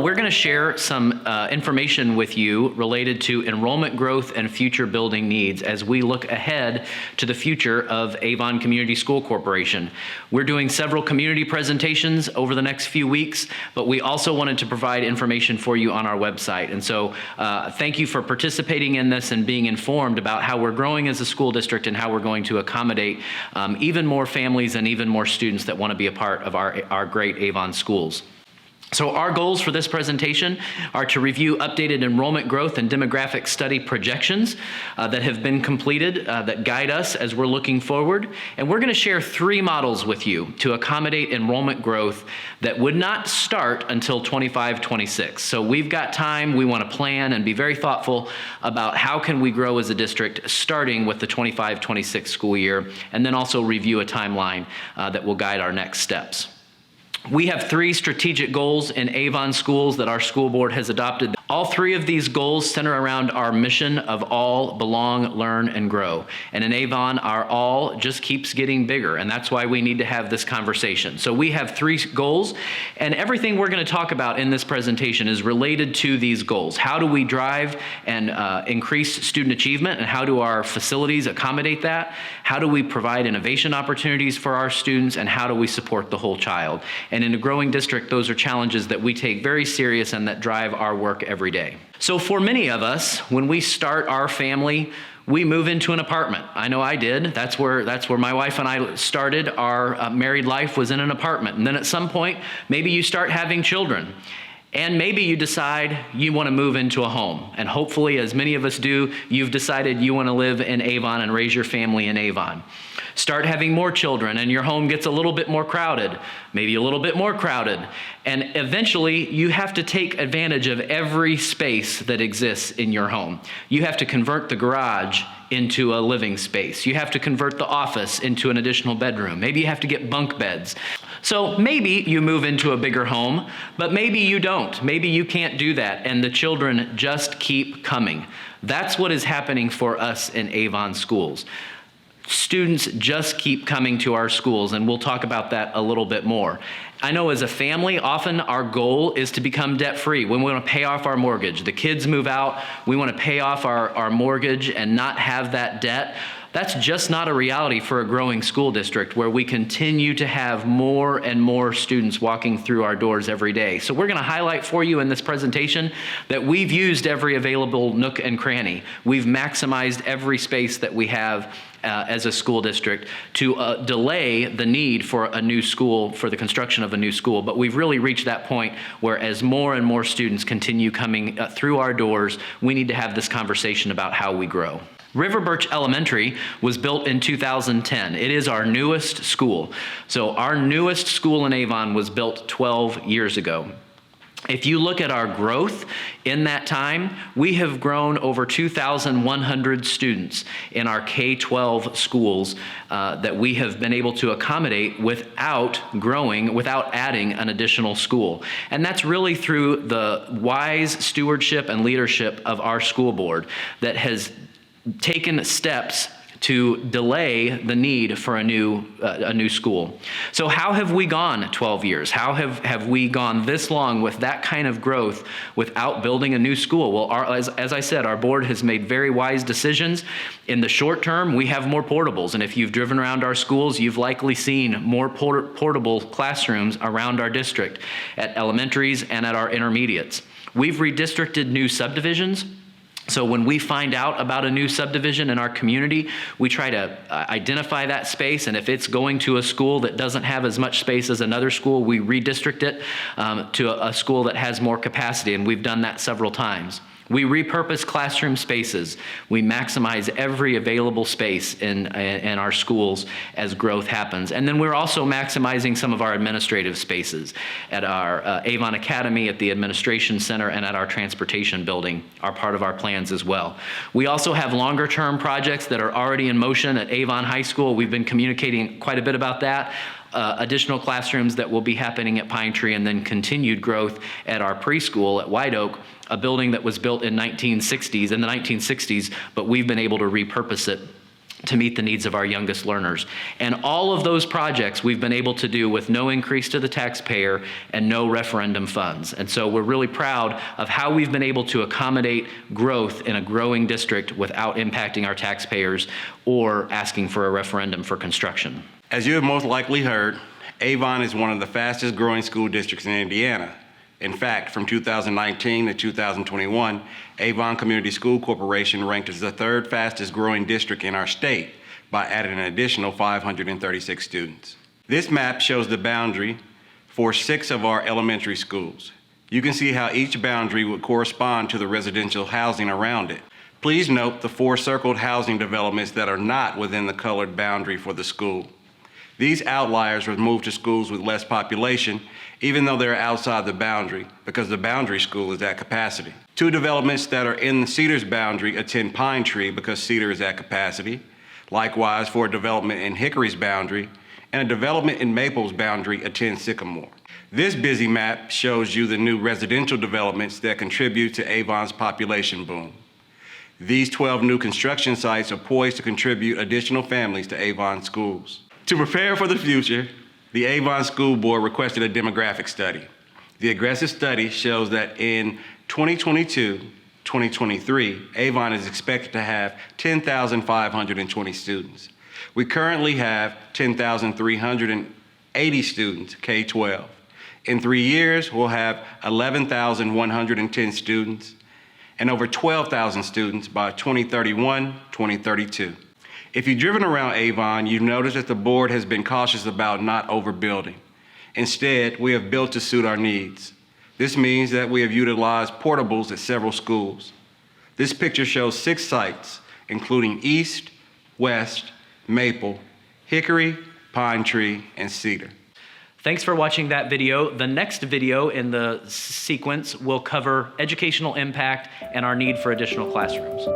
we're going to share some information with you related to enrollment growth and future building needs as we look ahead to the future of Avon Community School Corporation. We're doing several community presentations over the next few weeks, but we also wanted to provide information for you on our website. And so thank you for participating in this and being informed about how we're growing as a school district and how we're going to accommodate even more families and even more students that want to be a part of our great Avon schools. So our goals for this presentation are to review updated enrollment growth and demographic study projections that have been completed that guide us as we're looking forward. And we're going to share 3 models with you to accommodate enrollment growth that would not start until 25-26. So we've got time. We want to plan and be very thoughtful about how can we grow as a district starting with the 25-26 school year, and then also review a timeline that will guide our next steps. We have 3 strategic goals in Avon Schools that our school board has adopted. All 3 of these goals center around our mission of all belong, learn, and grow. And in Avon, our all just keeps getting bigger, and that's why we need to have this conversation. So we have 3 goals, and everything we're going to talk about in this presentation is related to these goals. How do we drive and increase student achievement, and how do our facilities accommodate that? How do we provide innovation opportunities for our students, and how do we support the whole child? And in a growing district, those are challenges that we take very serious and that drive our work every day. So for many of us, when we start our family, we move into an apartment. I know I did. That's where my wife and I started. Our married life was in an apartment. And then at some point, maybe you start having children. And maybe you decide you want to move into a home. And hopefully, as many of us do, you've decided you want to live in Avon and raise your family in Avon. Start having more children and your home gets a little bit more crowded, maybe a little bit more crowded. And eventually you have to take advantage of every space that exists in your home. You have to convert the garage into a living space. You have to convert the office into an additional bedroom. Maybe you have to get bunk beds. So maybe you move into a bigger home, but maybe you don't. Maybe you can't do that and the children just keep coming. That's what is happening for us in Avon Schools. Students just keep coming to our schools, and we'll talk about that a little bit more. I know as a family, often our goal is to become debt-free. When we want to pay off our mortgage, the kids move out, we want to pay off our mortgage and not have that debt. That's just not a reality for a growing school district where we continue to have more and more students walking through our doors every day. So we're going to highlight for you in this presentation that we've used every available nook and cranny. We've maximized every space that we have as a school district to delay the need for a new school, for the construction of a new school. But we've really reached that point where as more and more students continue coming through our doors, we need to have this conversation about how we grow. River Birch Elementary was built in 2010. It is our newest school. So our newest school in Avon was built 12 years ago. If you look at our growth in that time, we have grown over 2,100 students in our K-12 schools that we have been able to accommodate without adding an additional school. And that's really through the wise stewardship and leadership of our school board that has taken steps to delay the need for a new school. So how have we gone 12 years? How have we gone this long with that kind of growth without building a new school? Well, as I said, our board has made very wise decisions. In the short term, we have more portables. And if you've driven around our schools, you've likely seen more portable classrooms around our district at elementaries and at our intermediates. We've redistricted new subdivisions. So when we find out about a new subdivision in our community, we try to identify that space, and if it's going to a school that doesn't have as much space as another school, we redistrict it to a school that has more capacity, and we've done that several times. We repurpose classroom spaces. We maximize every available space in our schools as growth happens. And then we're also maximizing some of our administrative spaces at our Avon Academy, at the Administration Center, and at our transportation building are part of our plans as well. We also have longer term projects that are already in motion at Avon High School. We've been communicating quite a bit about that. Additional classrooms that will be happening at Pine Tree, and then continued growth at our preschool at White Oak, a building that was built in the 1960s, but we've been able to repurpose it to meet the needs of our youngest learners. And all of those projects we've been able to do with no increase to the taxpayer and no referendum funds. And so we're really proud of how we've been able to accommodate growth in a growing district without impacting our taxpayers or asking for a referendum for construction. As you have most likely heard, Avon is one of the fastest growing school districts in Indiana. In fact, from 2019 to 2021, Avon Community School Corporation ranked as the third fastest growing district in our state by adding an additional 536 students. This map shows the boundary for 6 of our elementary schools. You can see how each boundary would correspond to the residential housing around it. Please note the 4 circled housing developments that are not within the colored boundary for the school. These outliers were moved to schools with less population, even though they're outside the boundary, because the boundary school is at capacity. 2 developments that are in the Cedar's boundary attend Pine Tree because Cedar is at capacity. Likewise, for a development in Hickory's boundary, and a development in Maple's boundary attends Sycamore. This busy map shows you the new residential developments that contribute to Avon's population boom. These 12 new construction sites are poised to contribute additional families to Avon schools. To prepare for the future, the Avon School Board requested a demographic study. The aggressive study shows that in 2022-2023, Avon is expected to have 10,520 students. We currently have 10,380 students, K-12. In 3 years, we'll have 11,110 students and over 12,000 students by 2031-2032. If you've driven around Avon, you've noticed that the board has been cautious about not overbuilding. Instead, we have built to suit our needs. This means that we have utilized portables at several schools. This picture shows 6 sites, including East, West, Maple, Hickory, Pine Tree, and Cedar. Thanks for watching that video. The next video in the sequence will cover educational impact and our need for additional classrooms.